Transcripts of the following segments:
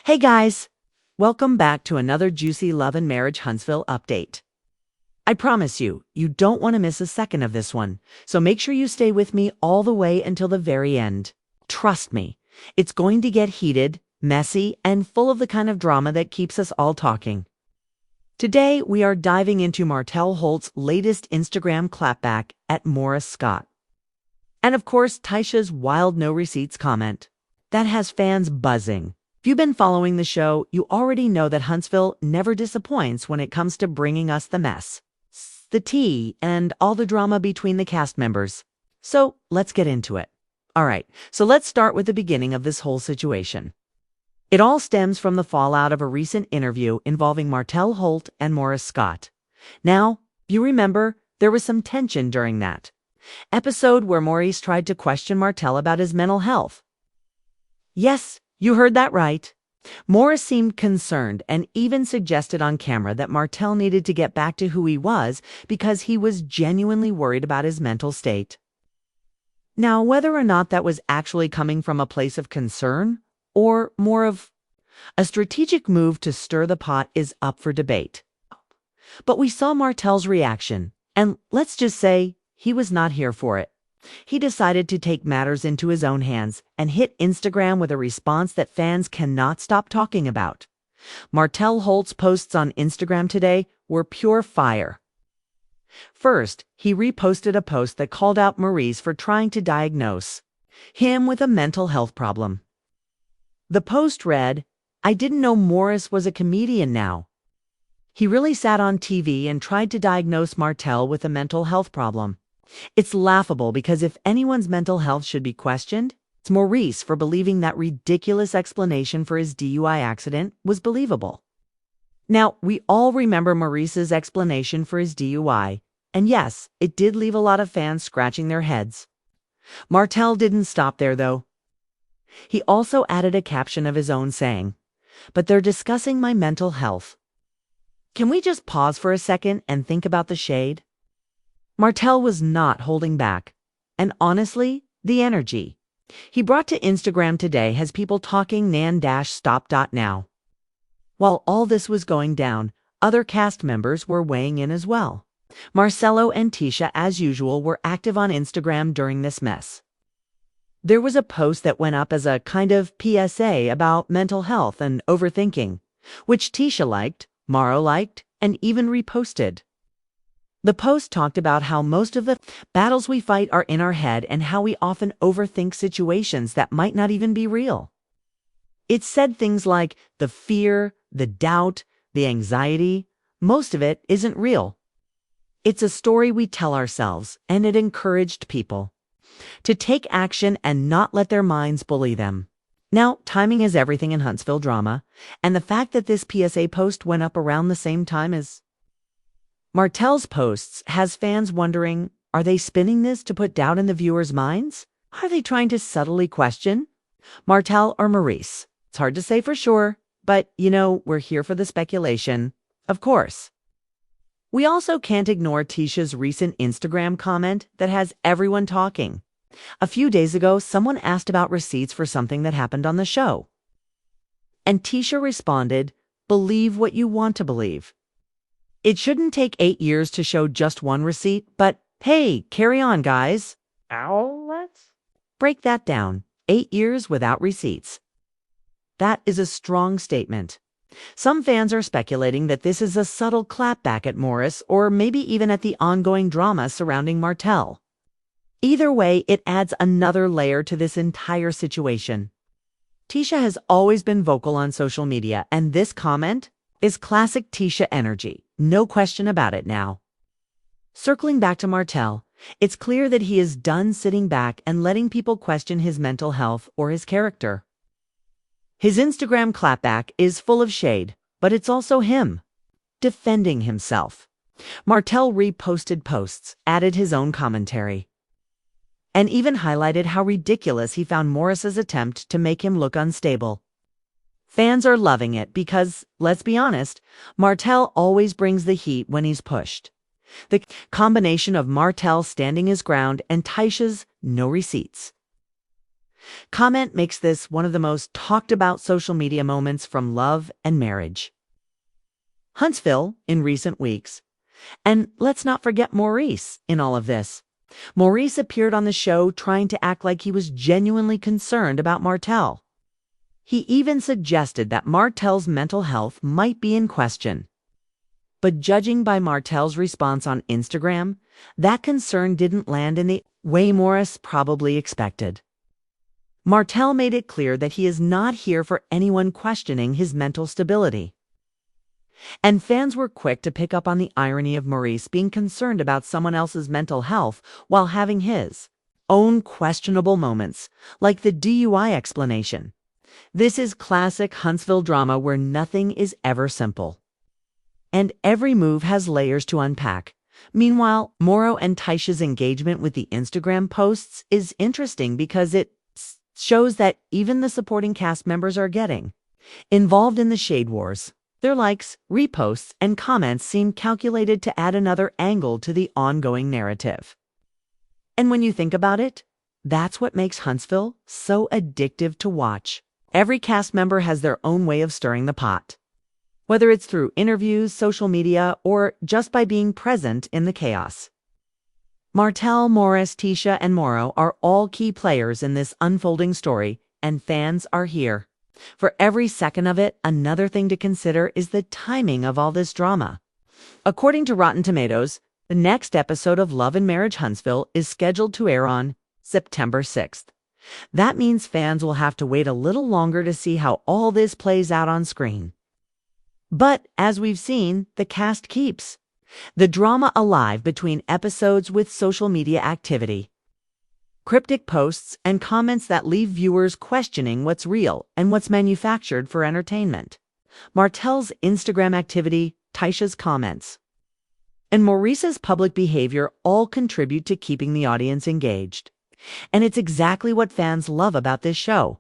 Hey guys, welcome back to another juicy Love and Marriage Huntsville update. I promise you, you don't want to miss a second of this one, so make sure you stay with me all the way until the very end. Trust me, it's going to get heated, messy, and full of the kind of drama that keeps us all talking. Today, we are diving into Martell Holt's latest Instagram clapback at Maurice Scott. And of course, Tisha's wild no receipts comment. That has fans buzzing. If you've been following the show, you already know that Huntsville never disappoints when it comes to bringing us the mess, the tea, and all the drama between the cast members. So let's get into it. All right, so let's start with the beginning of this whole situation. It all stems from the fallout of a recent interview involving Martell Holt and Maurice Scott. Now, you remember, there was some tension during that episode where Maurice tried to question Martell about his mental health. Yes, you heard that right. Maurice seemed concerned and even suggested on camera that Martell needed to get back to who he was because he was genuinely worried about his mental state. Now, whether or not that was actually coming from a place of concern or more of a strategic move to stir the pot is up for debate. But we saw Martell's reaction, and let's just say he was not here for it. He decided to take matters into his own hands and hit Instagram with a response that fans cannot stop talking about. Martell Holt's posts on Instagram today were pure fire. First, he reposted a post that called out Maurice for trying to diagnose him with a mental health problem. The post read, "I didn't know Maurice was a comedian now. He really sat on TV and tried to diagnose Martell with a mental health problem. It's laughable because if anyone's mental health should be questioned, it's Maurice for believing that ridiculous explanation for his DUI accident was believable." Now, we all remember Maurice's explanation for his DUI, and yes, it did leave a lot of fans scratching their heads. Martell didn't stop there, though. He also added a caption of his own saying, "But they're discussing my mental health." Can we just pause for a second and think about the shade? Martell was not holding back, and honestly, the energy he brought to Instagram today has people talking nan-stop.now. While all this was going down, other cast members were weighing in as well. Marcelo and Tisha, as usual, were active on Instagram during this mess. There was a post that went up as a kind of PSA about mental health and overthinking, which Tisha liked, Maro liked, and even reposted. The post talked about how most of the battles we fight are in our head and how we often overthink situations that might not even be real. It said things like the fear, the doubt, the anxiety, most of it isn't real. It's a story we tell ourselves, and it encouraged people to take action and not let their minds bully them. Now, timing is everything in Huntsville drama, and the fact that this PSA post went up around the same time as Martell's posts has fans wondering, are they spinning this to put doubt in the viewers' minds? Are they trying to subtly question Martell or Maurice? It's hard to say for sure, but, we're here for the speculation, of course. We also can't ignore Tisha's recent Instagram comment that has everyone talking. A few days ago, someone asked about receipts for something that happened on the show. And Tisha responded, "Believe what you want to believe. It shouldn't take 8 years to show just one receipt, but hey, carry on, guys." Let's break that down. 8 years without receipts. That is a strong statement. Some fans are speculating that this is a subtle clapback at Maurice or maybe even at the ongoing drama surrounding Martell. Either way, it adds another layer to this entire situation. Tisha has always been vocal on social media, and this comment is classic Tisha energy. No question about it now. Circling back to Martell, it's clear that he is done sitting back and letting people question his mental health or his character. His Instagram clapback is full of shade, but it's also him defending himself. Martell reposted posts, added his own commentary, and even highlighted how ridiculous he found Maurice's attempt to make him look unstable. Fans are loving it because, let's be honest, Martell always brings the heat when he's pushed. The combination of Martell standing his ground and Tisha's no receipts Comment makes this one of the most talked about social media moments from Love and Marriage. Huntsville in recent weeks. And let's not forget Maurice in all of this. Maurice appeared on the show trying to act like he was genuinely concerned about Martell. He even suggested that Martell's mental health might be in question. But judging by Martell's response on Instagram, that concern didn't land in the way Maurice probably expected. Martell made it clear that he is not here for anyone questioning his mental stability. And fans were quick to pick up on the irony of Maurice being concerned about someone else's mental health while having his own questionable moments, like the DUI explanation. This is classic Huntsville drama where nothing is ever simple. And every move has layers to unpack. Meanwhile, Mauro and Tisha's engagement with the Instagram posts is interesting because it shows that even the supporting cast members are getting involved in the shade wars. Their likes, reposts, and comments seem calculated to add another angle to the ongoing narrative. And when you think about it, that's what makes Huntsville so addictive to watch. Every cast member has their own way of stirring the pot, whether it's through interviews, social media, or just by being present in the chaos. Martell, Maurice, Tisha, and Mauro are all key players in this unfolding story, and fans are here. For every second of it, another thing to consider is the timing of all this drama. According to Rotten Tomatoes, the next episode of Love and Marriage Huntsville is scheduled to air on September 6th. That means fans will have to wait a little longer to see how all this plays out on screen. But as we've seen, the cast keeps the drama alive between episodes with social media activity, cryptic posts, and comments that leave viewers questioning what's real and what's manufactured for entertainment. Martell's Instagram activity, Tisha's comments, and Maurice's public behavior all contribute to keeping the audience engaged. And it's exactly what fans love about this show.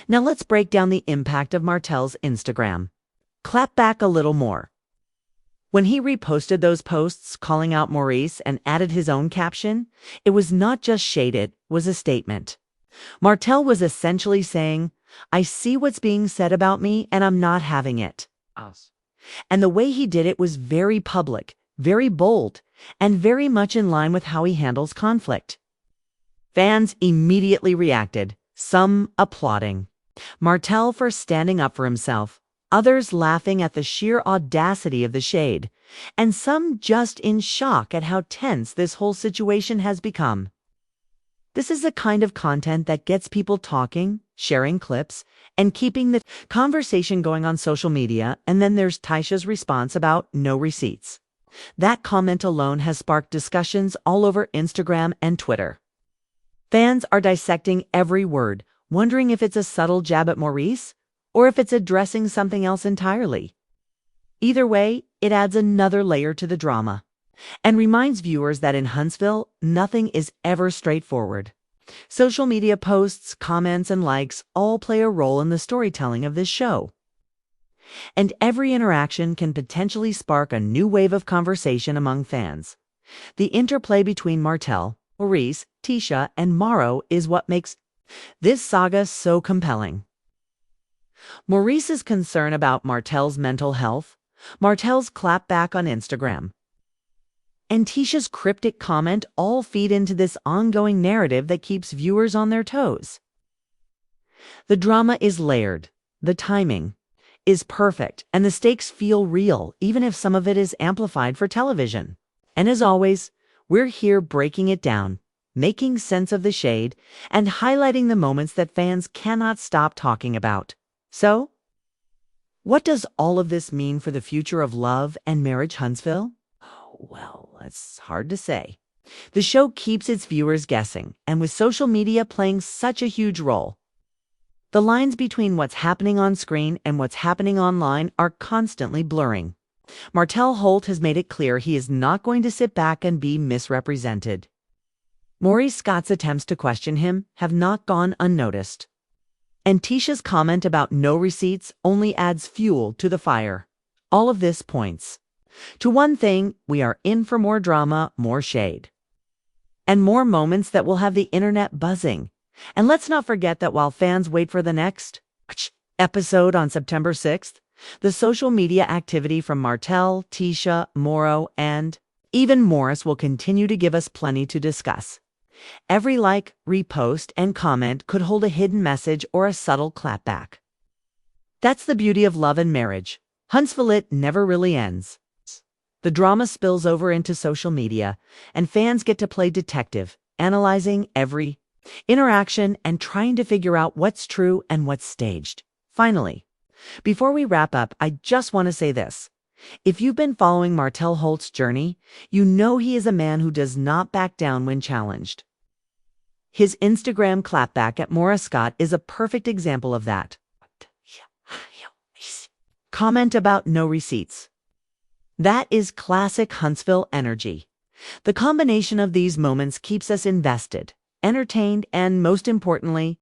Now let's break down the impact of Martell's Instagram. Clapback a little more. When he reposted those posts calling out Maurice and added his own caption, it was not just shaded, it was a statement. Martell was essentially saying, I see what's being said about me and I'm not having it. Us. And the way he did it was very public, very bold, and very much in line with how he handles conflict. Fans immediately reacted, some applauding Martell for standing up for himself, others laughing at the sheer audacity of the shade, and some just in shock at how tense this whole situation has become. This is the kind of content that gets people talking, sharing clips, and keeping the conversation going on social media. And then there's Tisha's response about no receipts. That comment alone has sparked discussions all over Instagram and Twitter. Fans are dissecting every word, wondering if it's a subtle jab at Maurice or if it's addressing something else entirely. Either way, it adds another layer to the drama and reminds viewers that in Huntsville, nothing is ever straightforward. Social media posts, comments, and likes all play a role in the storytelling of this show. And every interaction can potentially spark a new wave of conversation among fans. The interplay between Martell, Maurice, Tisha, and Mauro is what makes this saga so compelling. Maurice's concern about Martell's mental health, Martell's clapback on Instagram, and Tisha's cryptic comment all feed into this ongoing narrative that keeps viewers on their toes. The drama is layered, the timing is perfect, and the stakes feel real, even if some of it is amplified for television. And as always, we're here breaking it down, making sense of the shade, and highlighting the moments that fans cannot stop talking about. So, what does all of this mean for the future of Love and Marriage Huntsville? Oh, well, it's hard to say. The show keeps its viewers guessing, and with social media playing such a huge role, the lines between what's happening on screen and what's happening online are constantly blurring. Martell Holt has made it clear he is not going to sit back and be misrepresented. Maurice Scott's attempts to question him have not gone unnoticed. And Tisha's comment about no receipts only adds fuel to the fire. All of this points to one thing: we are in for more drama, more shade, and more moments that will have the internet buzzing. And let's not forget that while fans wait for the next episode on September 6th, the social media activity from Martell, Tisha, Morrow, and even Maurice will continue to give us plenty to discuss. Every like, repost, and comment could hold a hidden message or a subtle clapback. That's the beauty of love and marriage. Huntsville, it never really ends. The drama spills over into social media, and fans get to play detective, analyzing every interaction and trying to figure out what's true and what's staged. Finally, before we wrap up, I just want to say this. If you've been following Martell Holt's journey, you know he is a man who does not back down when challenged. His Instagram clapback at LaTisha Scott is a perfect example of that. Comment about no receipts. That is classic Huntsville energy. The combination of these moments keeps us invested, entertained, and most importantly,